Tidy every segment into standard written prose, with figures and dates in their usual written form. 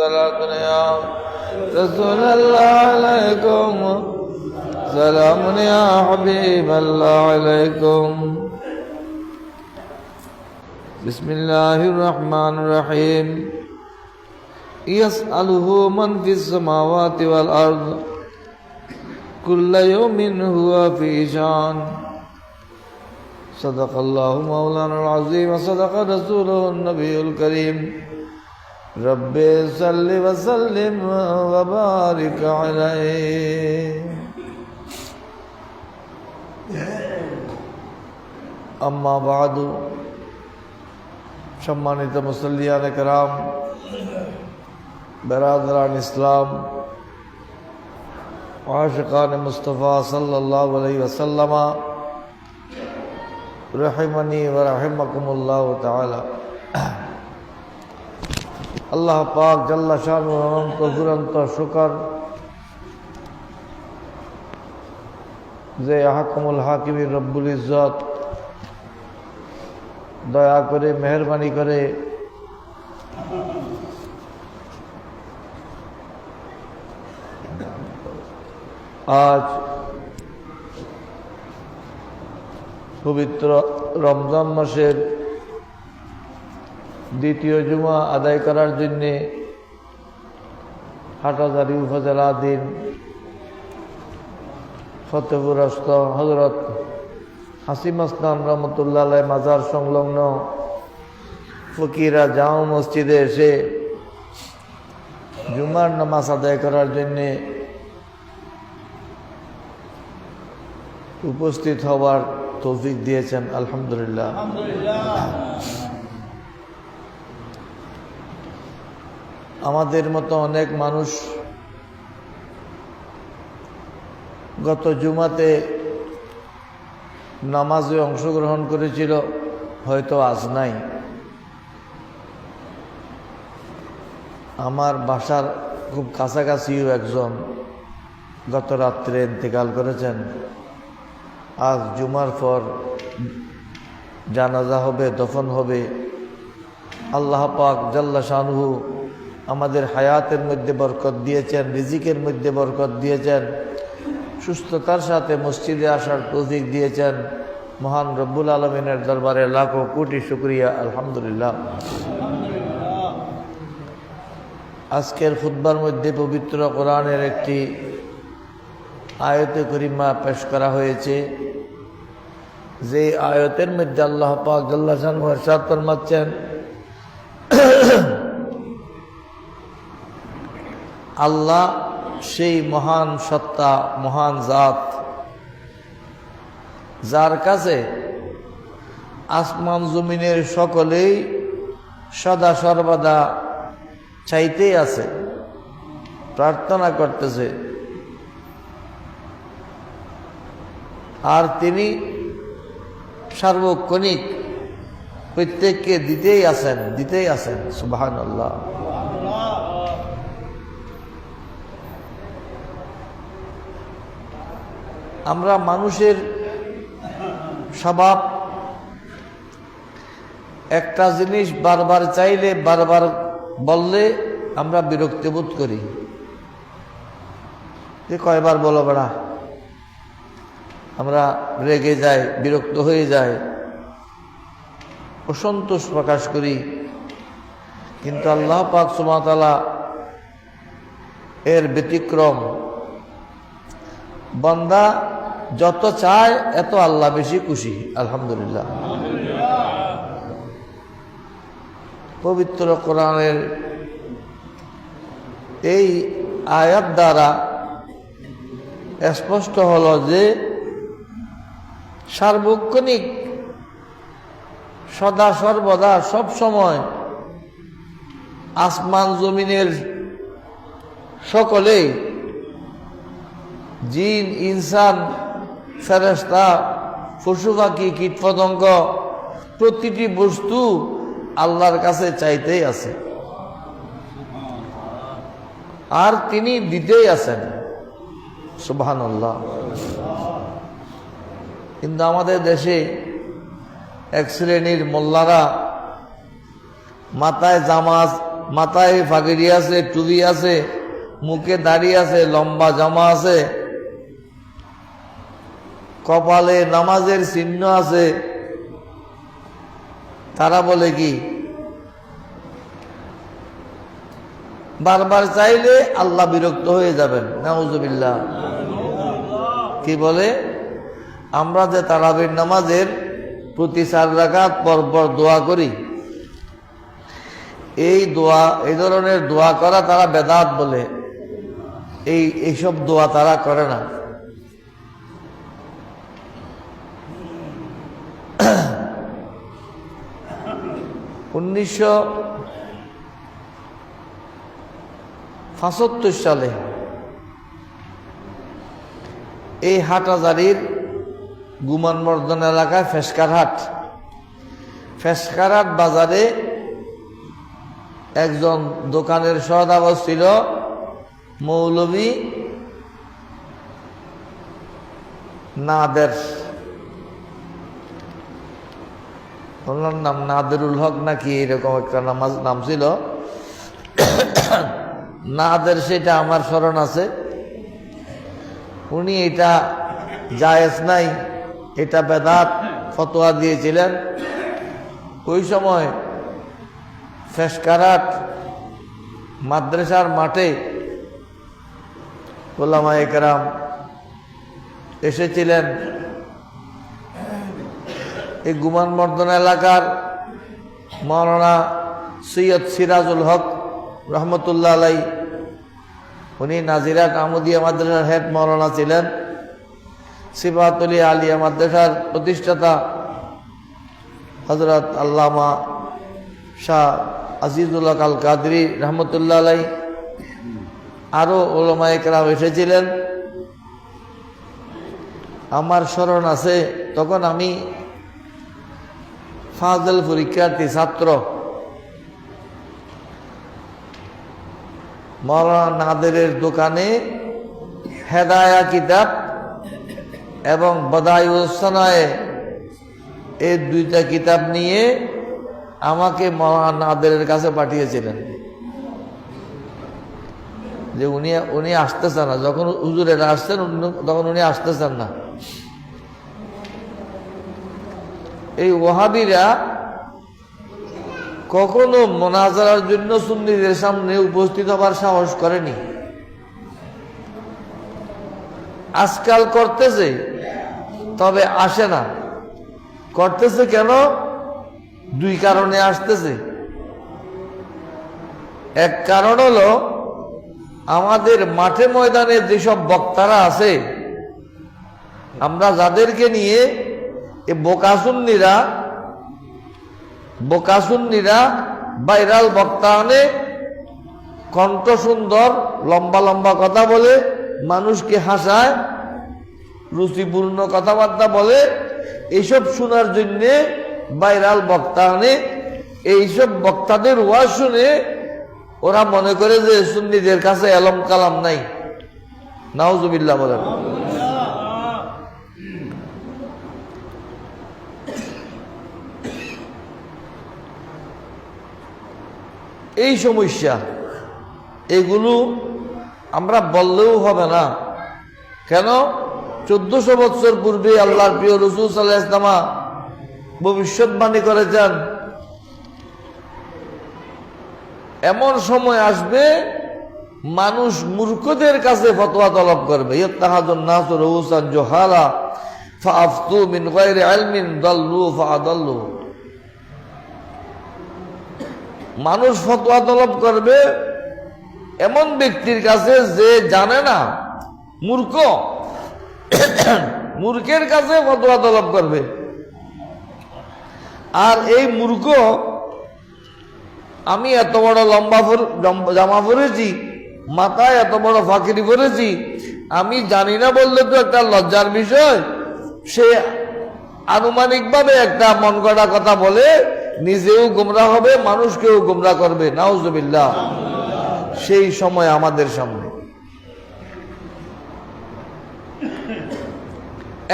صلاة يا رسول الله عليكم سلام يا حبيب الله عليكم بسم الله الرحمن الرحيم يسأله من في السماوات والأرض كل يوم هو في شان صدق الله مولانا العظيم وصدق رسوله النبي الكريم رب صل وسلم وبارك عليه أما بعد সম্মানিত মুসল্লিয়ানে কেরাম, বেরাদরান ইসলাম, আশিকানে মুস্তাফা সাল্লাল্লাহু আলাইহি ওয়াসাল্লাম, রহিমানি ওয়া রাহিমাকুমুল্লাহ তাআলা। আল্লাহ পাক জাল্লা শানুহু অনন্ত দুরন্ত শুকর যে আহকামুল হাকিমিন রব্বুল ইজ্জত দয়া করে মেহরবানি করে আজ পবিত্র রমজান মাসের দ্বিতীয় জুমা আদায় করার জন্যে হাটহাজারী উপজেলাধীন ফতেপুর রাস্ত হযরত হাসিম আসলাম রহমতুল্লাহ আলাইহি মাজার সংলগ্ন ফকিরা জামা মসজিদে এসে জুমার নামাজ আদায় করার জন্যে উপস্থিত হওয়ার তৌফিক দিয়েছেন, আলহামদুলিল্লাহ। আমাদের মতো অনেক মানুষ গত জুমাতে নামাজে অংশগ্রহণ করেছিল, হয়তো আজ নাই। আমার বাসার খুব কাছাকাছিও একজন গত রাত্রে ইন্তেকাল করেছেন। আজ জুমার পর জানাজা হবে, দফন হবে। আল্লাহ পাক জাল্লা শানুহু আমাদের হায়াতের মধ্যে বরকত দিয়েছেন, রিজিকের মধ্যে বরকত দিয়েছেন, সুস্থতার সাথে মসজিদে আসার তৌফিক দিয়েছেন। মহান রব্বুল আলমিনের দরবারে লাখো কোটি শুকরিয়া, আলহামদুলিল্লাহ। আজকের খুতবার মধ্যে পবিত্র কোরআনের একটি আয়াতে করিমা পেশ করা হয়েছে, যে আয়াতের মধ্যে আল্লাহ পাক জাল্লা শানুহু ইরশাদ ফরমাচ্ছেন, আল্লাহ সেই মহান সত্তা, মহান জাত, যার কাছে আসমান জমিনের সকলেই সদা সর্বদা চাইতেই আছে, প্রার্থনা করতেছে, আর তিনি সার্বক্ষণিক প্রত্যেককে দিতেই আছেন। সুবহানাল্লাহ। আমরা মানুষের স্বভাব, একটা জিনিস বারবার চাইলে, বারবার বললে আমরা বিরক্তি বোধ করি। কয়বার বলো বেড়া, আমরা রেগে যাই, বিরক্ত হয়ে যাই, অসন্তোষ প্রকাশ করি। কিন্তু আল্লাহ পাক সুবহানাহু ওয়া তাআলা এর ব্যতিক্রম। বান্দা যত চায় এত আল্লাহ বেশি খুশি, আলহামদুলিল্লাহ। পবিত্র কোরআনের এই আয়াত দ্বারা স্পষ্ট হলো যে সার্বক্ষণিক সদা সর্বদা সব সময় আসমান জমিনের সকলেই, জিন, ইনসান, ফেরেশতা, পশু পাখি, কীটপতঙ্গ, প্রতিটি বস্তু আল্লাহর কাছে চাইতেই আছে, আর তিনি দিতেই আছেন। সুবহানাল্লাহ। কিন্তু আমাদের দেশে এক শ্রেণীর মোল্লারা মাথায় মাথায় ফাগড়ি আছে, টুপি আছে, মুখে দাড়ি আছে, লম্বা জামা আছে, কপালে নামাজের চিহ্ন আছে, তারা বলে কি বারবার চাইলে আল্লাহ বিরক্ত হয়ে যাবেন, নাউজুবিল্লাহ। কি বলে, আমরা যে তারাবির নামাজের প্রতি 4 রাকাত পরপর দোয়া করি, এই ধরনের দোয়া করা তারা বেদাত বলে। এইসব দোয়া তারা করে না। উনিশশো 75 সালে এই হাটহাজারীর গুমানবর্ধন এলাকায় ফেসকারহাট বাজারে একজন দোকানের সওদাগর ছিল মৌলভী নাদের, ওনার নাম নাদেরুল হক নাকি এরকম একটা নাম ছিল, নাদের, সেটা আমার স্মরণ আছে। উনি এটা জায়েজ নাই, এটা বেদাত ফতোয়া দিয়েছিলেন। ওই সময় ফেসকারহাট মাদ্রাসার মাঠে ওলামায়ে কেরাম এসেছিলেন। এই গুমানবর্ধন এলাকার মাওলানা সৈয়দ সিরাজুল হক রহমতুল্লাহ আলাই, উনি নাজিরাট আহমদিয়া মাদ্রাসার হেড মাওলানা ছিলেন। সিফাতুল আলিয়া মাদ্রাসার প্রতিষ্ঠাতা হযরত আল্লামা শাহ আজিজুল্লাহ আল কাদরি রহমতুল্লাহ আলাই, আরো উলামায়ে কেরাম এসেছিলেন। আমার স্মরণ আছে, তখন আমি ফাজল পরীক্ষার্থী ছাত্র। মাওলানা নাদেরের দোকানে হেদায়া কিতাব এবং বদায়ুস সানায়ে এই 2টা কিতাব নিয়ে আমাকে মাওলানা নাদেরের কাছে পাঠিয়েছিলেন যে উনি আসতেছেন না। যখন হুজুরেরা আসছেন তখন উনি আসতেছেন না। এই ওয়াহাবিরা কখনো মোনাজারার জন্য সুন্নিদের সামনে উপস্থিত হবার সাহস করেনি। আজকাল করতেছে, তবে আসে না। করতেছে কেন? 2 কারণে আসতেছে। এক কারণ হলো, আমাদের মাঠে ময়দানে যেসব বক্তারা আছে, আমরা যাদেরকে নিয়ে এ বোকাসুন্নিরা ভাইরাল বক্তা আনে, কণ্ঠ সুন্দর, লম্বা লম্বা কথা বলে, মানুষকে হাসায়, রুচিপূর্ণ কথাবার্তা বলে, এইসব শোনার জন্য ভাইরাল বক্তা আনে। এইসব বক্তাদের ওয়াজ শুনে ওরা মনে করে যে সুন্নিদের কাছে এলম কালাম নাই। নাউজুবিল্লাহ বলেন। এই সমস্যা, এগুলো আমরা বললেও হবে না। কেন? 1400 বছর পূর্বে আল্লাহর প্রিয় রাসূল সাল্লাল্লাহু আলাইহি ওয়াসাল্লাম ভবিষ্যৎবাণী করেছেন, এমন সময় আসবে মানুষ মূর্খদের কাছে ফতোয়া তলব করবে। ইয়াত্তাহাদুন নাসু রুউসান জুহালা ফাআফতু মিন গায়রি ইলমিন দাল্লু ফাআদাল্লু। মানুষ ফতোয়া তলব করবে এমন ব্যক্তির কাছে যে জানে না, মূর্খের কাছে ফতোয়া তলব করবে। আর এই মূর্খ, আমি এত বড় লম্বা জামা পরেছি, মাথায় এত বড় ফাঁকরি পরেছি, আমি জানি না বললে তো একটা লজ্জার বিষয়। সে আনুমানিকভাবে একটা মন গড়া কথা বলে নিজেও গোমরা হবে, মানুষকেও গোমরা করবে। নাউজুবিল্লাহ। সেই সময় আমাদের সামনে।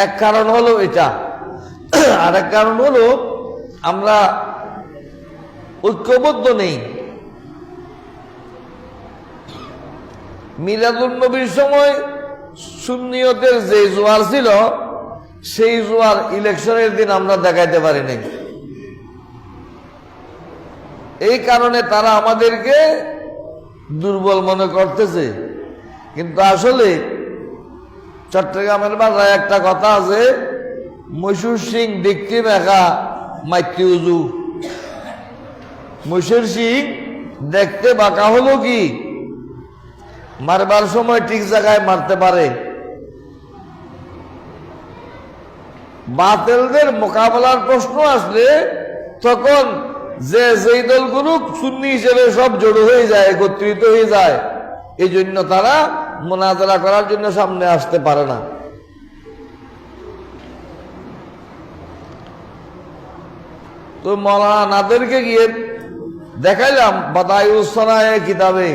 এক কারণ হলো এটা। আর এক কারণ হলো আমরা ঐক্যবদ্ধ নেই। মিলাদুন নবীর সময় সুন্নিয়তের যে জোয়ার ছিল সেই জোয়ার ইলেকশনের দিন আমরা দেখাইতে পারি নাই। এই কারণে তারা আমাদেরকে দুর্বল মনে করতেছে। কিন্তু আসলে চট্টগ্রামের বাজারে একটা কথা আছে, মৈশুর সিং দেখতে মেঘা মাইতি উজু। মৈশুর সিং দেখতে বাঁকা হলো কি মারবার সময় ঠিক জায়গায় মারতে পারে। বাতিলদের মোকাবেলার প্রশ্ন আসলে তখন যে যেই দলগুলো সুন্নি হিসেবে সব জড়ো হয়ে যায়, একত্রিত হয়ে যায়, এই জন্য তারা মোনাজারা করার জন্য সামনে আসতে পারে না। তো মৌলানা নাদেরকে গিয়ে দেখাইলাম বাদায়ুস সানায়ে কিতাবে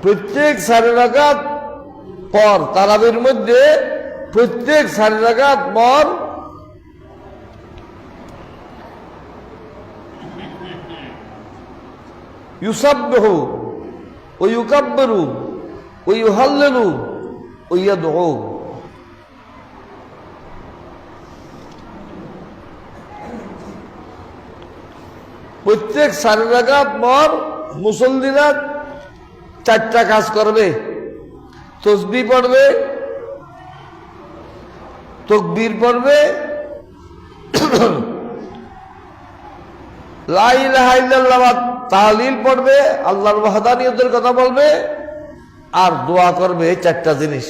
প্রত্যেক 4 রাকাত পর, তারাবির মধ্যে প্রত্যেক 4 রাকাত পর ইউসাব্বিহু ওয়া ইউকাব্বিরু ওয়া ইউহাল্লিলু ওয়া ইয়াদউ। প্রত্যেক 4 রাকাত পর মুসল্লিরা 4টা কাজ করবে। তসবিহ পড়বে, তাকবীর পড়বে, লা ইলাহা ইল্লাল্লাহ তাহলিল পড়বে, আল্লাহর ওয়াহদানিয়তের কথা বলবে, আর দোয়া করবে। 4টা জিনিস।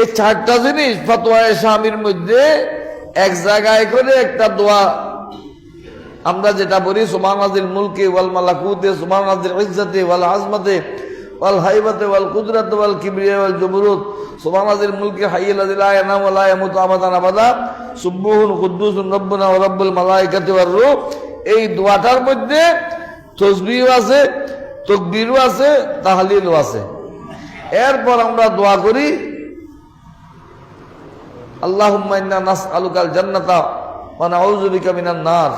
এই 4টা জিনিস ফতোয়ায়ে শামির মধ্যে এক জায়গায় করে একটা দোয়া আমরা যেটা বলি, সুবহানাল মুলকি ওয়াল মালাকুতি সুবহানাল ইজ্জতি ওয়াল আজমতি ওয়াল হাইবাতি ওয়াল কুদরাতি ওয়াল কিবরিয়া ওয়াল জবরুত সুবহানাল মুলকি হাইয়ুল লা ইয়ানামু ওয়া লা ইয়ামুতু আবাদান আবাদা সুবহুন কুদ্দুসুন রব্বুনা ওয়া রব্বুল মালাইকাতি ওয়ার রূহ। এই দোয়াটার মধ্যে তাসবিহ আছে, তাকবীরও আছে, তাহলিলও আছে। এরপর আমরা দোয়া করি, আল্লাহুম্মা ইন্না নাসআলুকাল জান্নাতা ওয়া নাউযু বিকা মিনান নার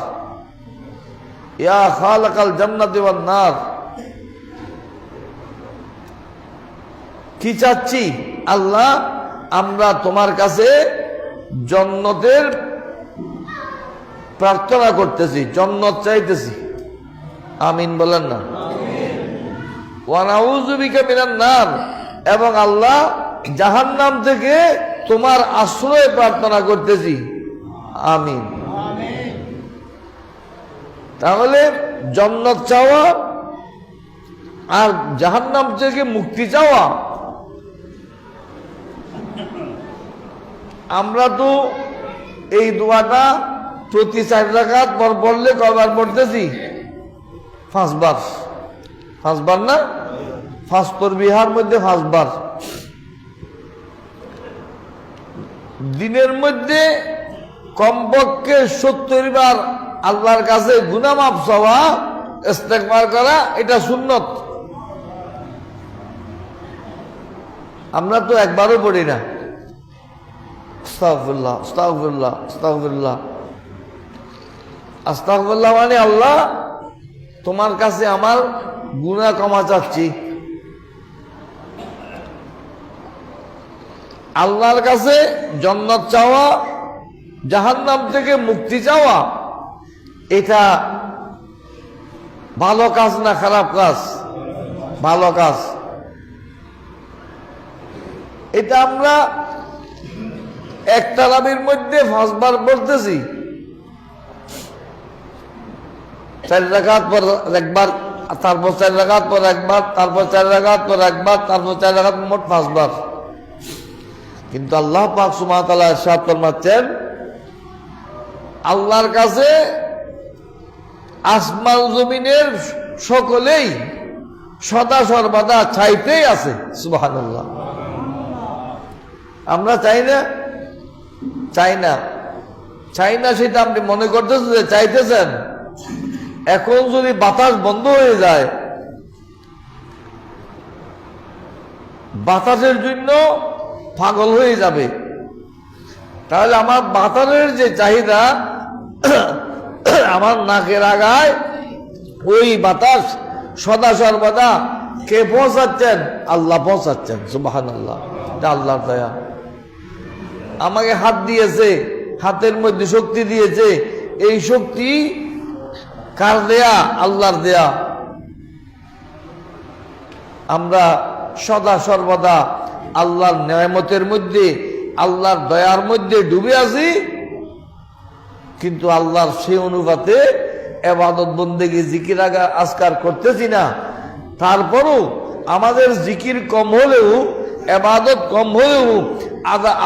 ইয়া খালাকাল জান্নাতি ওয়ান নার। কি চাচ্ছি? আল্লাহ, আমরা তোমার কাছে জান্নাতের প্রার্থনা করতেছি, জান্নাত চাইতেছি। আমিন বলেন না? ওয়া নাউযু বিকা মিনান নার, এবং আল্লাহ জাহান্নাম থেকে তোমার আশ্রয় প্রার্থনা করতেছি। আমিন। তাহলে জান্নাত চাওয়া আর জাহান্নাম থেকে মুক্তি চাওয়া। আমরা তো এই দোয়াটা প্রতি 4 রাকাত পর পড়লে কয়বার পড়তেছি? 5 বার। 5 বার না? 5 তসবিহার মধ্যে 5 বার। দিনের মধ্যে কমপক্ষে 70 বার আল্লাহর কাছে গুনাহ মাফ চাওয়া, ইস্তেগফার করা, এটা সুন্নত। আমরা তো একবারও পড়ি না। আস্তাগফিরুল্লাহ, আস্তাগফিরুল্লাহ, আস্তাগফিরুল্লাহ। আস্তাগফিরুল্লাহ মানে আল্লাহ তোমার কাছে আমার গুনাহ ক্ষমা চাচ্ছি। আল্লাহর কাছে জান্নাত চাওয়া, জাহান্নাম থেকে মুক্তি চাওয়া, এটা ভালো কাজ না খারাপ কাজ? ভালো কাজ। এটা আমরা এক তারাবির মধ্যে 5 বার পড়তেছি। 4 রাকাত পর একবার, তারপর 4 রাকাত পর একবার, তারপর 4 রাকাত পর একবার, তারপর 4 রাকাত, মোট 5 বার। কিন্তু আল্লাহ পাক সুবহানাহু ওয়া তাআলা ইরশাদ ফরমাচ্ছেন, আল্লাহর কাছে আসমান জমিনের সকলেই সদা সর্বদা চাইতেই আছে। সুবহানাল্লাহ। আমরা চাই না? চাই না। চাই না সেটা আপনি মনে করতেছেন যে চাইতেছেন। এখন যদি বাতাস বন্ধ হয়ে যায়, বাতাসের জন্য পাগল হয়ে যাবে, তাহলে আমার বাতাসের যে চাহিদা, আমার নাকের আগায় ওই বাতাস সদা সর্বদা কে পৌঁছাচ্ছেন? আল্লাহ পৌঁছাচ্ছেন। সুবহানাল্লাহ, এটা আল্লাহর দয়া। আমাকে হাত দিয়েছে, হাতের মধ্যে শক্তি দিয়েছে, এই শক্তি কার দেয়া? আল্লাহর দেয়া। আমরা সদা সর্বদা আল্লাহর নেয়ামতের মধ্যে, আল্লাহর দয়ার মধ্যে ডুবে আছি, কিন্তু আল্লাহর সেই অনুপাতে ইবাদত বন্দেগী জিকির আজকার করতেছি না। তারপরও আমাদের জিকির কম হলেও, ইবাদত কম হলেও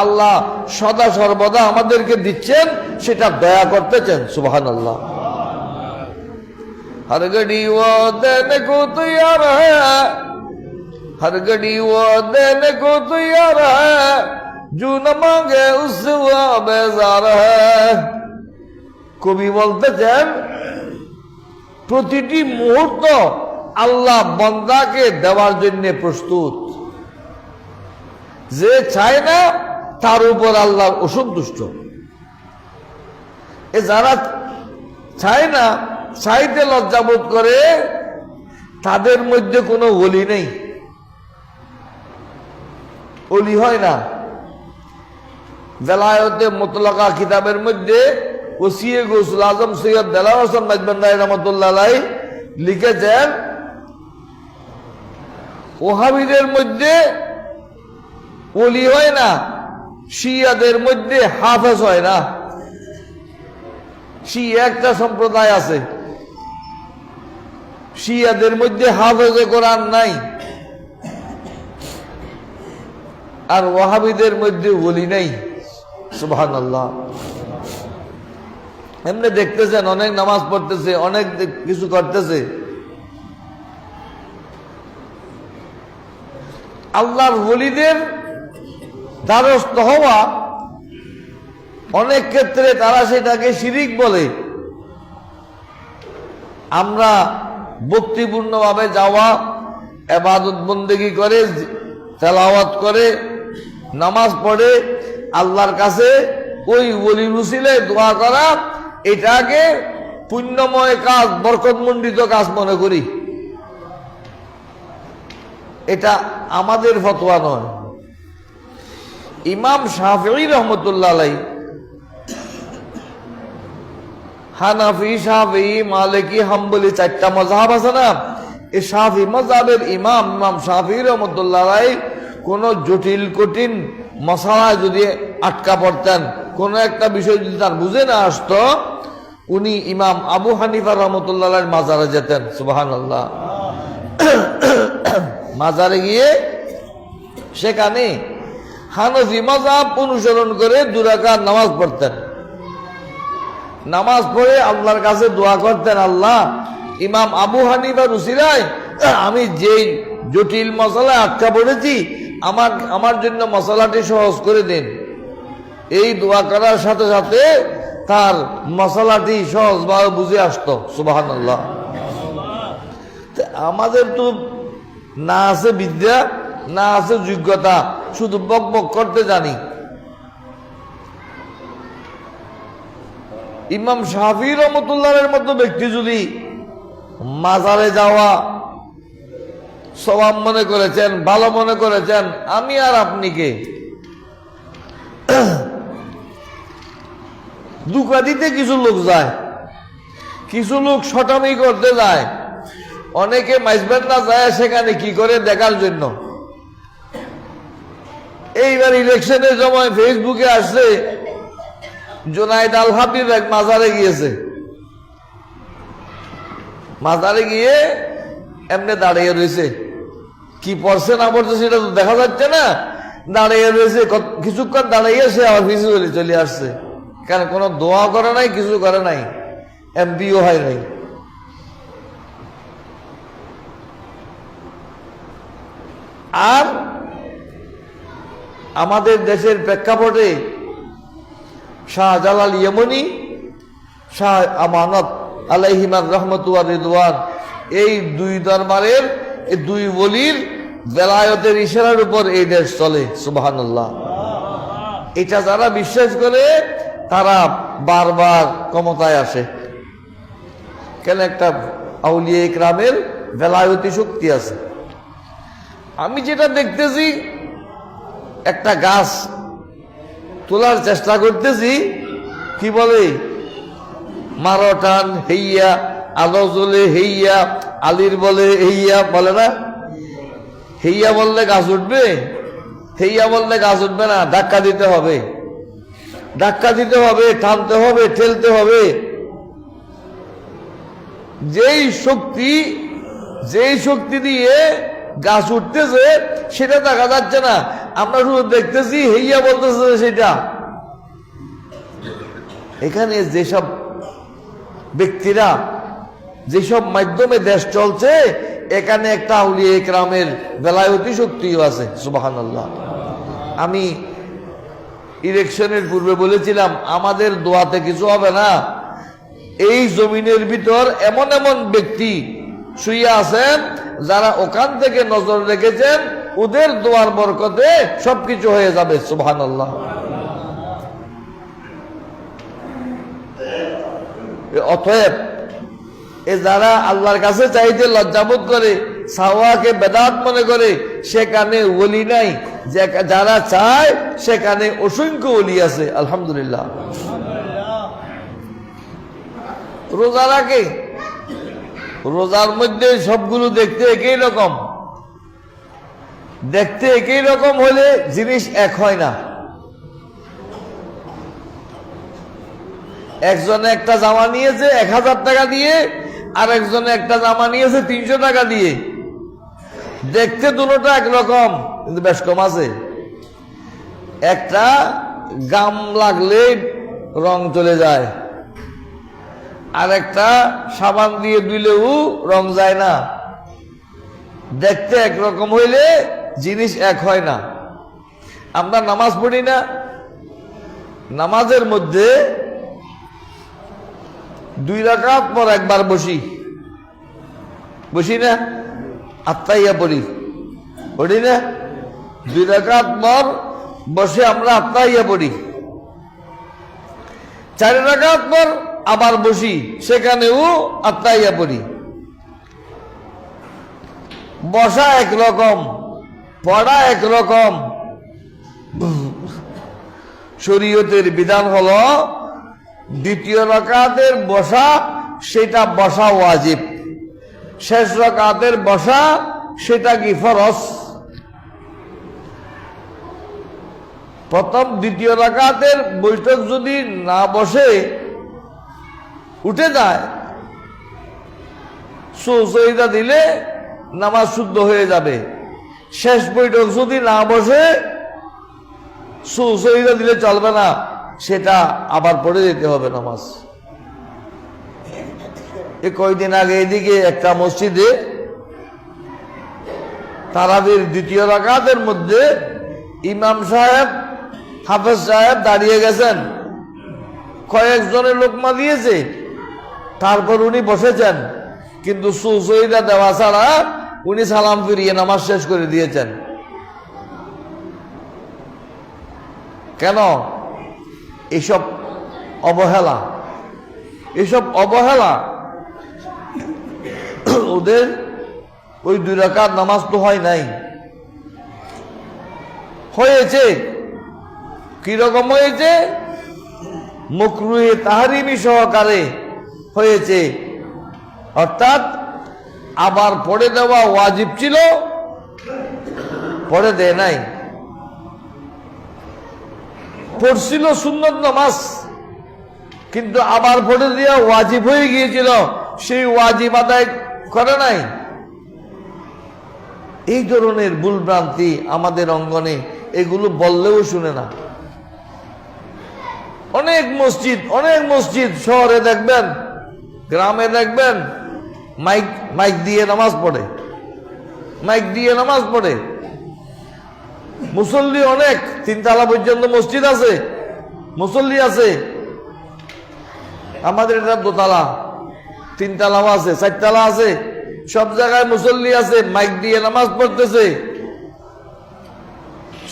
আল্লাহ সদা সর্বদা আমাদেরকে দিচ্ছেন, সেটা দয়া করতেছেন। সুবহানাল্লাহ। हर घड़ी वो देने को तैयार है, हर घड़ी वो देने को तैयार है, जो न मांगे उससे वो बेजार है। কবি বলতেছেন প্রতিটি মুহূর্ত আল্লাহ বান্দাকে দেওয়ার জন্য প্রস্তুত। যে চায় না তার উপর আল্লাহ অসন্তুষ্ট। এ যারা চায় না, চাইতে লজ্জাবোধ করে, তাদের মধ্যে কোনো ওলি নেই, ওলি হয় না। বেলায়েতে মুতলাকা কিতাবের মধ্যে ওসিয়ে গৌসুল আজম সৈয়দ দেলাওয়ার হোসেন মাজবান্দাই রহমতুল্লাহ আলাইহি লিখেছেন, ওহাবীদের মধ্যে ওলি হয় না, শিয়াদের মধ্যে হাফেজ হয় না। শিয়া একটা সম্প্রদায় আছে, শিয়াদের মধ্যে হাফেজে কোরআন নাই, আর ওয়াহাবীদের মধ্যে ওলি নাই। সুবহানাল্লাহ। এমনি দেখতেছেন অনেক নামাজ পড়তেছে, অনেক কিছু করতেছে, আল্লাহর ওলিদের দ্বারস্থ হওয়া অনেক ক্ষেত্রে তারা সেটাকে শিরিক বলে। আমরা ভক্তিপূর্ণভাবে যাওয়া, ইবাদত বন্দেগী করে, তেলাওয়াত করে, নামাজ পড়ে, আল্লাহর কাছে ওই ওলির উসিলায় দোয়া করা, এটাকে পুণ্যময় কাজ, বরকতমণ্ডিত কাজ মনে করি। এটা আমাদের ফতোয়া নয়। ইমাম শাফিঈ রহমতুল্লাহ আলাইহি, হানাফি, শাফিঈ, মালিকি, হাম্বলি চারটা মাযহাব আছে না, এই শাফি মাযহাবের ইমাম শাফিঈ রহমতুল্লাহ আলাইহি কোন জটিল কঠিন মশালায় যদি আটকা পড়তেন, কোন একটা বিষয় যদি তার বুঝে না আসতো, উনি ইমাম আবু হানিফা রহমতুল্লাহ আলাইহির মাজারে যেতেন। সুবহানাল্লাহ। মাজারে গিয়ে সেখানে হানফি মাযহাব অনুসরণ করে 2 রাকাত নামাজ পড়তেন। নামাজ পড়ে আল্লাহর কাছে দোয়া করতেন, আল্লাহ, ইমাম আবু হানিফার উসিলায় আমি যেই জটিল মশলায় আটকা পড়েছি, আমার জন্য মশলাটি সহজ করে দিন। এই দোয়া করার সাথে সাথে তার মশলাটি সহজভাবে বুঝে আসতো। সুবহানাল্লাহ। আমাদের তো না আছে বিদ্যা, না আছে যোগ্যতা, শুধু বক বক করতে জানি। ইমাম শাফিঈ রহমতুল্লাহের মতো ব্যক্তি যদি মাজারে যাওয়া সওয়াব মনে করেছেন, ভালো মনে করেছেন, আমি আর আপনি কে? দুকা দিতে কিছু লোক যায়, কিছু লোক শটামি করতে যায়, অনেকে মাইজবেন না যায় সেখানে কি করে দেখার জন্য। এইবার ইলেকশনের সময় ফেসবুকে আসছে জুনাইদ আল হাবিব এক মাজারে গিয়েছে, মাজারে গিয়ে এমনি দাঁড়িয়ে রয়েছে, কি পড়ছে না পড়ছে সেটা তো দেখা যাচ্ছে না, দাঁড়িয়ে রয়েছে। কিছুক্ষণ দাঁড়িয়ে সে আবার পিছু চলে আসছে, কারণ কোনো দোয়া করে নাই, কিছু করে নাই, এমপিও হয় নাই। আর আমাদের দেশের প্রেক্ষাপটে শাহজালাল ইয়েমনি, শাহ আমানত আলাইহিমার রহমতু ওয়া রিদওয়ান, এই 2 দরবারের, এই 2 ওলির বেলায়েতের ইশারার উপর এই দেশ চলে। সুবহানাল্লাহ। এটা যারা বিশ্বাস করে তারা বারবার ক্ষমতায় আসে। কেন? একটা আউলিয়া ইকরামের বেলায়তি শক্তি আছে। আমি যেটা দেখতেছি, একটা গাছ তোলার চেষ্টা করতেছি, কি বলে মারো টান হেইয়া, আলো জ্বলে হেইয়া, আলির বলে হেইয়া, বলে না? হেইয়া বললে গাছ উঠবে? হেইয়া বললে গাছ উঠবে না, ধাক্কা দিতে হবে, ধাক্কা দিতে হবে, টানতে হবে, ঠেলতে হবে। যেই শক্তি দিয়ে গাছ উঠতেছে সেটা দেখা যাচ্ছে না, আমরা শুধু দেখতেছি হেইয়া বলতেছে সেটা। এখানে যেসব ব্যক্তিরা, যেসব মাধ্যমে দেশ চলছে, এখানে একটা আউলিয়া ইকরামের বেলায়তি শক্তিও আছে। সুবহানাল্লাহ। আমি ইলেকশনের পূর্বে বলেছিলাম, আমাদের দোয়াতে কিছু হবে না। এই জমিনের ভিতর এমন এমন ব্যক্তি শুয়ে আছেন, যারা ওখান থেকে নজর রেখেছেন, ওদের দোয়ার বরকতে সবকিছু হয়ে যাবে। সুবহানাল্লাহ। অতএব যারা আল্লাহর কাছে চাইতে লজ্জাবোধ করে, সাওয়াকে বেদাত মনে করে, সেখানে ওলি নাই। যারা চায় সেখানে অসংখ্য ওলি আছে। আলহামদুলিল্লাহ। রোজা রাখে, রোজার মধ্যে সবগুলো দেখতে একই রকম, দেখতে একই রকম হলে জিনিস এক হয় না। একজনে একটা জামা নিয়েছে 1000 টাকা দিয়ে, আর একজনে একটা জামা নিয়েছে 300 টাকা দিয়ে। দেখতে দুটোটা একরকম, কিন্তু বেশ কম আছে। একটা গাম লাগলে রং চলে যায়, আর একটা সাবান দিয়ে ধুইলেও রং যায় না। দেখতে একরকম হইলে জিনিস এক হয় না। আমরা নামাজ পড়ি না, নামাজের মধ্যে 2 রাকাত পর একবার বসি না, আত্মাইয়া পড়ি না? 2 রাকাত পর বসে আমরা আত্মাইয়া পড়ি। 4 রাকাত পর আবার বসি, সেখানেও আত্মাইয়া পড়ি। বসা একরকম, পড়া একরকম। শরীয়তের বিধান হলো, 2য় রাকাতের বসা, সেটা বসা ওয়াজিব। শেষ রাকাতের বসা, সেটা কি ফরজ। প্রথম 2য় রাকাতের বৈঠক যদি না বসে উঠে যায়, সুজদা দিলে নামাজ শুদ্ধ হয়ে যাবে। শেষ বৈঠক যদি না বসে, সুজদা দিলে চলবে না, সেটা আবার পড়ে যেতে হবে নামাজ। কয়েকদিন আগে এদিকে একটা মসজিদে তারাবির 2য় রাকাতের মধ্যে ইমাম সাহেব, হাফেজ সাহেব দাঁড়িয়ে গেছেন, কয়েকজনের লোকমা দিয়েছে, তারপর উনি বসেছেন, কিন্তু সুজদা দেওয়া ছাড়া উনি সালাম ফিরিয়ে নামাজ শেষ করে দিয়েছেন। কেন? এসব অবহেলা, ওদের ওই 2 রাকাত নামাজ তো হয় নাই। হয়েছে কিরকম হয়েছে? মাকরুহে তাহরিমি সহকারে হয়েছে। অর্থাৎ আবার পড়ে দেওয়া ওয়াজিব ছিল, পড়ে দেয় নাই। পড়ছিল সুন্নত নামাজ, কিন্তু আবার পড়ে দেওয়া ওয়াজিব হয়ে গিয়েছিল, সেই ওয়াজিব আদায় করে নাই। এই ধরনের ভুলভ্রান্তি আমাদের অঙ্গনে, এগুলো বললেও শুনে না। অনেক মসজিদ শহরে দেখবেন, গ্রামে দেখবেন, মাইক দিয়ে নামাজ পড়ে, মুসল্লি অনেক, 3 তলা পর্যন্ত মসজিদ আছে, মুসল্লি আছে। আমাদের এটা 2 তলা, 3 তলাও আছে, 4 তলা আছে, সব জায়গায় মুসল্লি আছে, মাইক দিয়ে নামাজ পড়তেছে।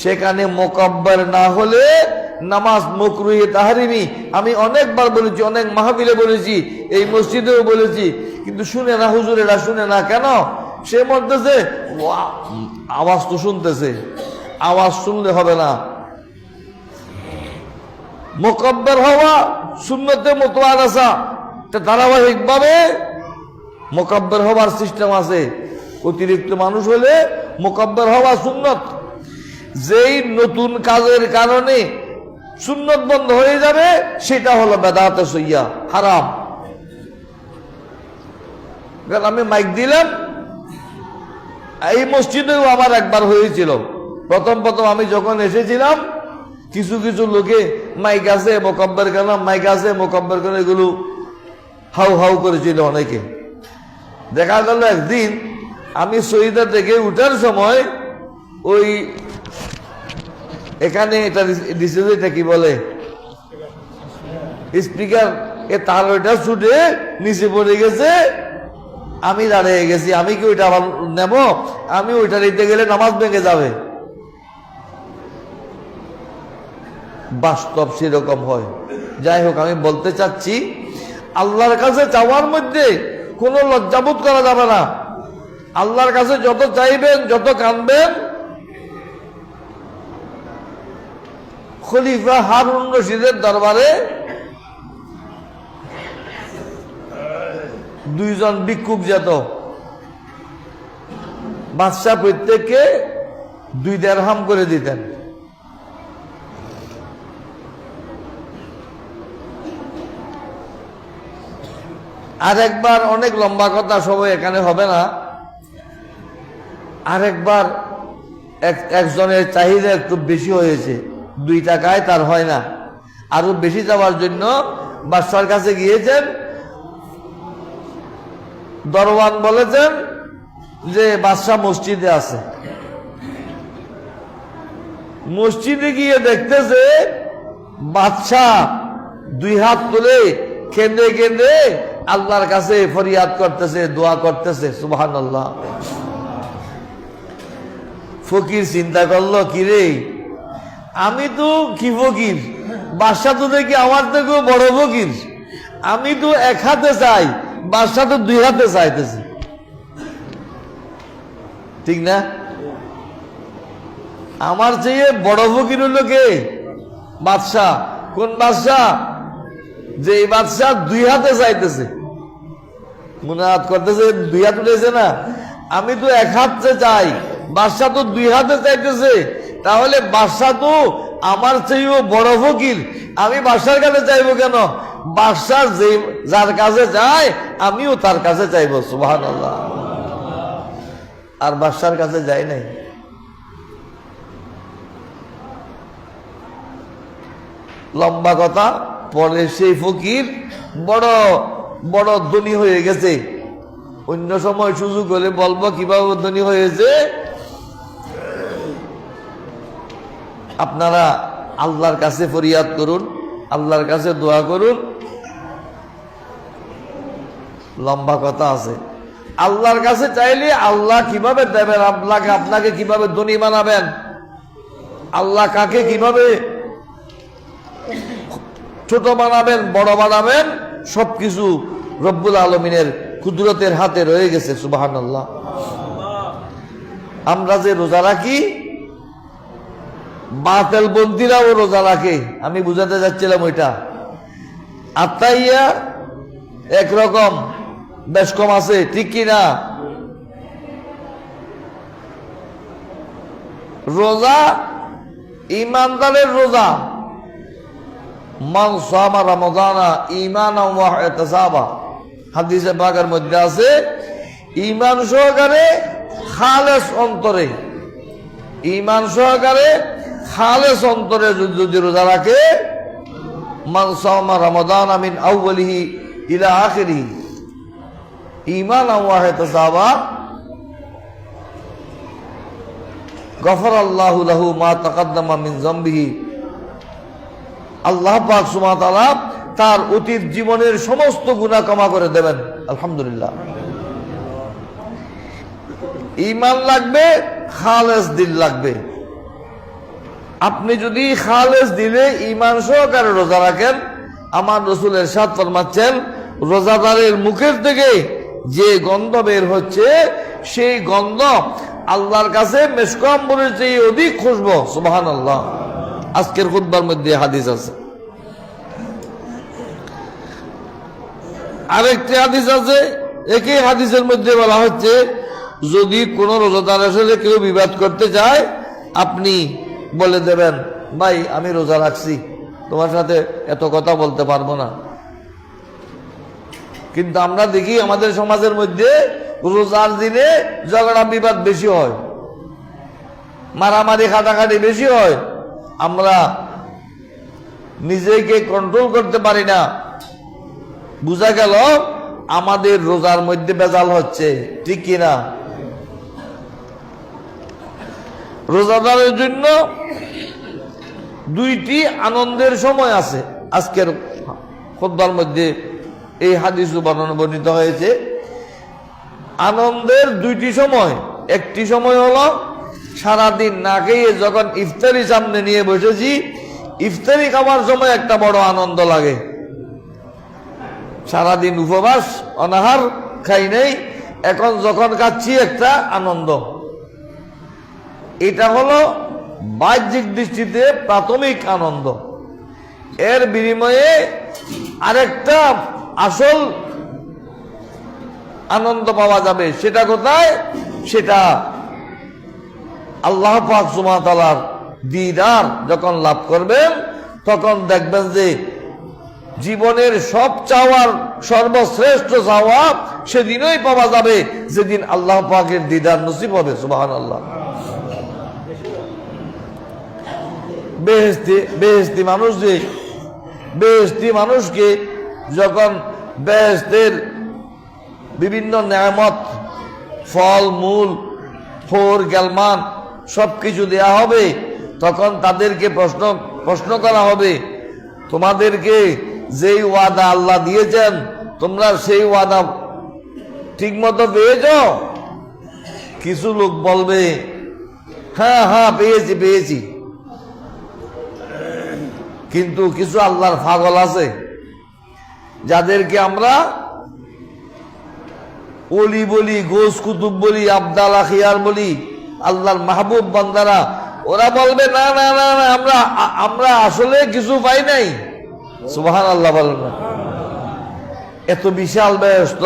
সেখানে মোকাব্বার না হলে নামাজ মাকরুহে তাহরিমি আমি অনেকবার বলেছি, অনেক মাহফিলে বলেছি, এই মসজিদেও বলেছি, কিন্তু শুনে না, হুজুরেরা শুনে না কেন? সে বলতেছে আওয়াজ তো শুনতেছে, আওয়াজ শুনলে হবে না। মুকাব্বির হওয়া সুন্নতে মুতাওয়ারাসা, ধারাবাহিকভাবে মুকাব্বির হওয়ার সিস্টেম আছে। অতিরিক্ত মানুষ হলে মুকাব্বির হওয়া সুন্নত। যেই নতুন কাজের কারণে সুন্নত বন্ধ হয়ে যাবে সেটা হলো বেদাতে সইয়া, হারাম। আমি মাইক দিলাম, এই মসজিদেও আমার একবার হয়েছিল। প্রথম আমি যখন এসেছিলাম, কিছু কিছু লোকে মাইক আছে মুকাব্বির কালাম, মাইক আছে মুকাব্বির কালাম, এগুলো হাউ হাউ করেছিল অনেকে। দেখা গেল একদিন আমি সহিদা থেকে উঠার সময় ওই এখানে এটা দিছে, এটা কি বলে স্পিকার, এ তার ওইটা ছুটে নিচে পড়ে গেছে। আমি দাঁড়িয়ে গেছি, আমি কি ওইটা আবার নেব? আমি ওইটা নিতে গেলে নামাজ ভেঙে যাবে। বাস্তব সেরকম হয়। যাই হোক, আমি বলতে চাচ্ছি আল্লাহর কাছে চাওয়ার মধ্যে কোনো লজ্জাবোধ করা যাবে না। আল্লাহর কাছে যত চাইবেন, যত কাঁদবেন, খলিফা হারুন রশিদের দরবারে দুইজন ভিক্ষুক যেত, বাদশাহ প্রত্যেককে 2 দিরহাম করে দিতেন। আর একবার, অনেক লম্বা কথা, সবাই এখানে হবে না, আরেকবার একজনের চাহিদা একটু বেশি হয়েছে, 2 টাকায় তার হয় না, আরো বেশি যাওয়ার জন্য বাদশার কাছে গিয়েছেন। দরওয়ান বলেছেন যে বাদশা মসজিদে আছে। মসজিদে গিয়ে দেখতেছে বাদশা 2 হাত তুলে কেঁদে কেঁদে আল্লাহর কাছে ফরিয়াদ করতেছে, দোয়া করতেছে। সুবহানাল্লাহ। ফকির চিন্তা করলো, কিরে আমি তো কি ফকির, বাদশা তো দেখি আমার থেকেও বড় ফকির। আমি তো 1 হাতে চাই, বাদশা তো 2 হাতে চাইতেছে, ঠিক না? আমার চেয়ে বড় ফকির হলো কে? বাদশা। কোন বাদশা? যে এই বাদশা 2 হাতে চাইতেছে, মুনাজাত করতেছে, 2 হাত উঠেছে না। আমি তো 1 হাতে চাই, বাদশা তো 2 হাতে চাইতেছে। তাহলে বাদশা তো আমার চেয়েও বড় ফকির, আমি বাদশার কাছে চাইবো কেন? বাদশা যে যার কাছে চায় আমিও তার কাছে চাইবো। সুবহানাল্লাহ। আর বাদশার কাছে যাই নাই। লম্বা কথা, পরে সেই ফকির বড় বড় ধনী হয়ে গেছে। অন্য সময় সুযোগ হলে বলবো কিভাবে ধনী হয়েছে। আপনারা আল্লাহর কাছে ফরিয়াদ করুন, আল্লাহর কাছে দোয়া করুন। লম্বা কথা আছে। আল্লাহর কাছে চাইলে আল্লাহ কিভাবে দেবেন, আপনাকে কিভাবে ধনী বানাবেন, আল্লাহ কাকে কিভাবে ছোট বানাবেন, বড় বানাবেন, সবকিছু রব্বুল আলমিনের কুদরতের হাতে রয়ে গেছে। সুবহানাল্লাহ। আমরা যে রোজা রাখি, বাতিল বন্দিরাও রোজা রাখে। আমি বুঝাতে যাচ্ছিলাম ওইটা। আত্মাইয়া একরকম, বেশ কম আছে, ঠিক কিনা? রোজা ইমানদারের রোজা। মান সামা রমাদানা ঈমানান ওয়া ইহতিসাবা, হাদিসে পাকের মধ্যে আছে, ঈমান সহকারে খালেস অন্তরে, ঈমান সহকারে খালেস অন্তরে যদি রোজা রাখে, মান সামা রমাদানা মিন আউয়ালিহি ইলা আখিরিহি ঈমানান ওয়া ইহতিসাবা গফরাল্লাহু লাহু মা তাকাদ্দামা মিন যামবিহি। আল্লাহ পাক সুবহানাহু ওয়া তাআলা তার অতীত জীবনের সমস্ত গুনাহ ক্ষমা করে দেবেন। আলহামদুলিল্লাহ। ঈমান লাগবে, খালেস দিল লাগবে। আপনি যদি খালেস দিলে ঈমান সহকারে রোজা রাখেন, আমার রাসূল ইরশাদ ফরমাচ্ছেন রোজাদারের মুখের থেকে যে গন্ধ বের হচ্ছে সেই গন্ধ আল্লাহর কাছে মেশক আম্বরের চেয়ে অধিক খুশবু। সুবহানাল্লাহ। আজকের খুতবার মধ্যে হাদিস আছে। আরেকটি হাদিস আছে, একই হাদিসের মধ্যে বলা হচ্ছে যদি কোন রোজাদারের সাথে কেউ বিবাদ করতে চায় আপনি বলে দেবেন ভাই আমি রোজা রাখছি, তোমার সাথে এত কথা বলতে পারবো না। কিন্তু আমরা দেখি আমাদের সমাজের মধ্যে রোজার দিনে ঝগড়া বিবাদ বেশি হয়, মারামারি খাটাখাটি বেশি হয়, আমরা নিজেকে কন্ট্রোল করতে পারি না। বুঝা গেল আমাদের রোজার মধ্যে ভেজাল হচ্ছে, ঠিক কিনা? রোজাদারের জন্য দুইটি আনন্দের সময় আছে। আজকের খুতবার মধ্যে এই হাদিস বর্ণিত হয়েছে আনন্দের দুইটি সময়। একটি সময় হলো সারাদিন না খেয়ে যখন ইফতারি সামনে নিয়ে বসেছি, ইফতারি খাওয়ার সময় একটা বড় আনন্দ লাগে। সারাদিন উপবাস অনাহার খাই নাই, এখন যখন খাচ্ছি একটা আনন্দ। এটা হলো বাহ্যিক দৃষ্টিতে প্রাথমিক আনন্দ। এর বিনিময়ে আরেকটা আসল আনন্দ পাওয়া যাবে। সেটা কোথায়? সেটা আল্লাহ পাক সুবহানাহু ওয়া তাআলার দিদার যখন লাভ করবেন তখন দেখবেন যে জীবনের সব চাওয়ার সর্বশ্রেষ্ঠ চাওয়া সেদিনই পাওয়া যাবে যেদিন আল্লাহ পাকের দিদার নসিব হবে। সুবহানাল্লাহ। বেহেশতি মানুষ যে বেহেশতি মানুষকে যখন বেহেশতের বিভিন্ন নেয়ামত, ফল মূল, ফোর গেলমান সবকিছু দেয়া হবে, তখন তাদেরকে প্রশ্ন করা হবে তোমাদেরকে যেই ওয়াদা আল্লাহ দিয়েছেন তোমরা সেই ওয়াদা ঠিক মতো পেয়েছ? কিছু লোক বলবে হ্যাঁ হ্যাঁ পেয়েছি। কিন্তু কিছু আল্লাহর পাগল আছে যাদেরকে আমরা ওলি বলি, গোস কুতুব বলি, আবদাল আখিয়ার বলি, আল্লাহর মাহবুব বান্দারা, ওরা বলবে না না না না আমরা আসলে কিছু পাই নাই। সুবহানাল্লাহ বলেন না? এত বিশাল বেহেশত,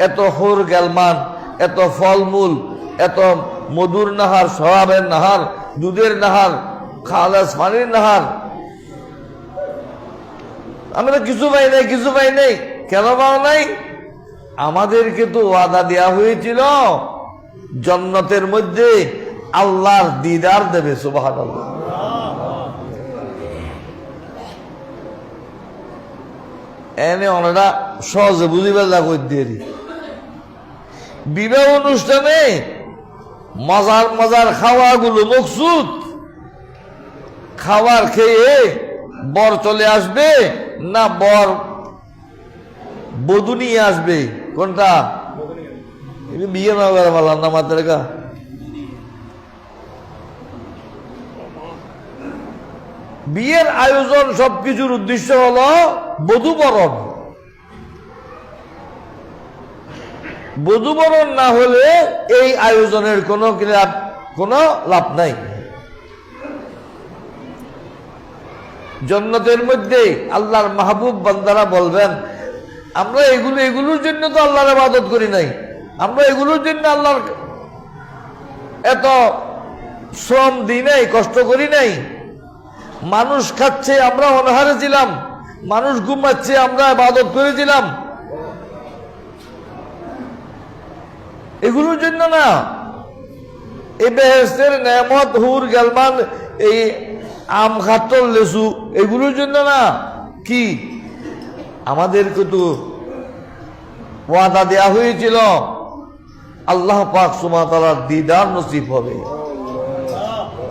এত হুর গেলমান, এত ফলমূল, এত মধুর নাহার, সওয়াবের নাহার, দুধের নাহার, খালাস পানির নাহার, আমরা কিছু পাই নাই। কেন পাও নাই? আমাদেরকে তো ওয়াদা দেয়া হয়েছিল জান্নাতের মধ্যে আল্লাহর দিদার দেবে। সুবহানাল্লাহ। এনে ওনারা সহজে বুঝিবার যা কই দিয়ে বিবাহ অনুষ্ঠানে মজার খাওয়াগুলো মকসুদ। খাবার খেয়ে বর চলে আসবে না বর বধূ নিয়ে আসবে? কোনটা? বিয়ে না করে বললাম না মাত্র। বিয়ের আয়োজন সবকিছুর উদ্দেশ্য হলো বধূবরণ। বধূবরণ না হলে এই আয়োজনের কোনো লাভ নাই। জান্নাতের মধ্যে আল্লাহর মাহবুব বান্দারা বলবেন আমরা এগুলোর জন্য তো আল্লাহর ইবাদত করি নাই, আমরা এগুলোর জন্য আল্লাহর এত শ্রম দিই নাই, কষ্ট করি নাই। মানুষ খাচ্ছে আমরা অনাহারে ছিলাম, মানুষ ঘুমাচ্ছে আমরা ইবাদত করেছিলাম, এগুলোর জন্য না। এই বেহেশতের নেয়ামত, হুর গেলমান, এই আম খাট্টর লেসু, এগুলোর জন্য না। কি আমাদেরকে তো ওয়াদা দেয়া হয়েছিল আল্লাহ পাক সুবহানাহু ওয়া তাআলার দিদার নসিব হবে।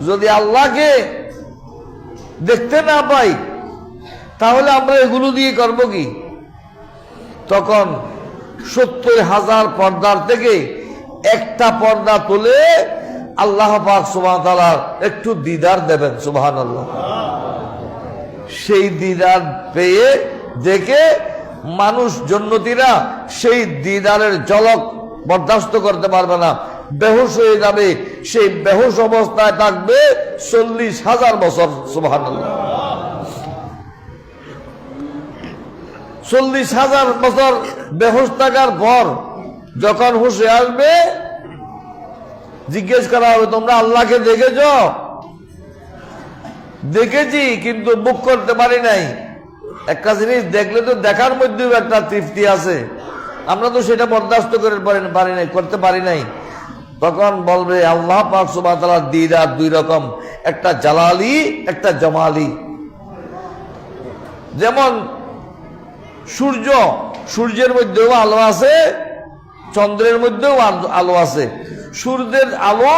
যদি আল্লাহকে দেখতে না পাই তাহলে আমরা এগুলো দিয়ে করব কি? তখন 70,000 পর্দার থেকে একটা পর্দা তুলে আল্লাহ পাক সুবহানাহু ওয়া তাআলা একটু দিদার দেবেন, সুবহানাল্লাহ। সেই দিদার পেয়ে দেখে মানুষ জান্নাতীরা সেই দিদারের ঝলক বরদাস্ত করতে পারবে না, বেহুশ হয়ে যাবে। সেই বেহুশ অবস্থায় থাকবে 40,000 বছর, সুবহানাল্লাহ। 40,000 বছর বেহুশ থাকার পর যখন হুঁশে আসবে, জিজ্ঞেস করা হবে, তোমরা আল্লাহকে দেখেছ? দেখেছি, কিন্তু বুক করতে পারি নাই। একটা জিনিস দেখলে তো দেখার মধ্যেও একটা তৃপ্তি আছে, আমরা তো সেটা বরদাস্ত করতে পারি নাই। তখন বলবে আল্লাহ পাক সুবহানাহু ওয়া তাআলার দিদার দুই রকম, একটা জালালি, একটা জামালি। যেমন সূর্যের মধ্যেও আলো আছে, চন্দ্রের মধ্যেও আলো আছে। সূর্যের আলো